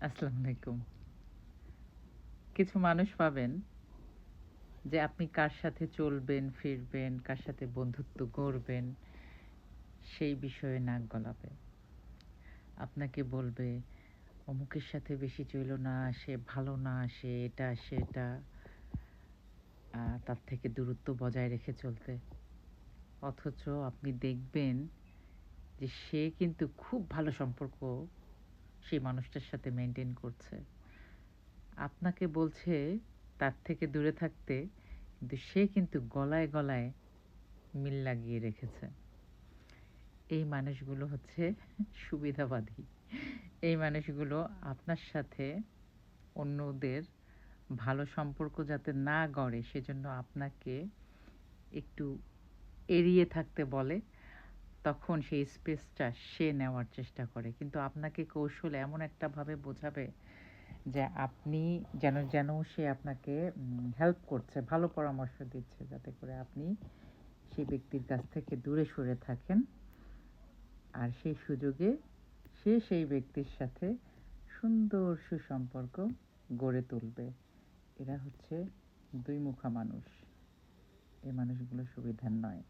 আসসালামু আলাইকুম। কিছু মানুষ পাবেন যে আপনি কার সাথে চলবেন, ফিরবেন, কার সাথে বন্ধুত্ব গড়বেন, সেই বিষয়ে নাক গলাবে। আপনাকে বলবে, "অমুকের সাথে বেশি চইলো না, সে ভালো না, সে এটা, সেটা।" তার থেকে দূরত্ব বজায় রেখে চলতে। অথচ আপনি দেখবেন যে সে কিন্তু খুব ভালো সম্পর্ক সেই মানুষটার সাথে মেইনটেইন করছে। আপনাকে বলছে তার থেকে দূরে থাকতে, কিন্তু সে কিন্তু গলায়, গলায় মিল লাগিয়ে রেখেছে। এই মানুষগুলো হচ্ছে সুবিধাবাদী। এই মানুষগুলো আপনার সাথে অন্যদের ভালো সম্পর্ক যাতে না গড়ে সেজন্য আপনাকে একটু এড়িয়ে থাকতে বলে। তখন সেই স্পেসটা সে নেওয়ার চেষ্টা করে। কিন্তু আপনাকে কৌশলে এমন একটা ভাবে বোঝাবে যে আপনি যেন সে আপনাকে হেল্প করছে, ভালো পরামর্শ দিচ্ছে যাতে করে আপনি সেই ব্যক্তির কাছ থেকে দূরে সরে থাকেন। আর সেই সুযোগে সে সেই ব্যক্তির সাথে সুন্দর সুসম্পর্ক গড়ে তুলবে। এরা হচ্ছে দুই মুখা মানুষ। এই মানুষগুলো সুবিধার নয়।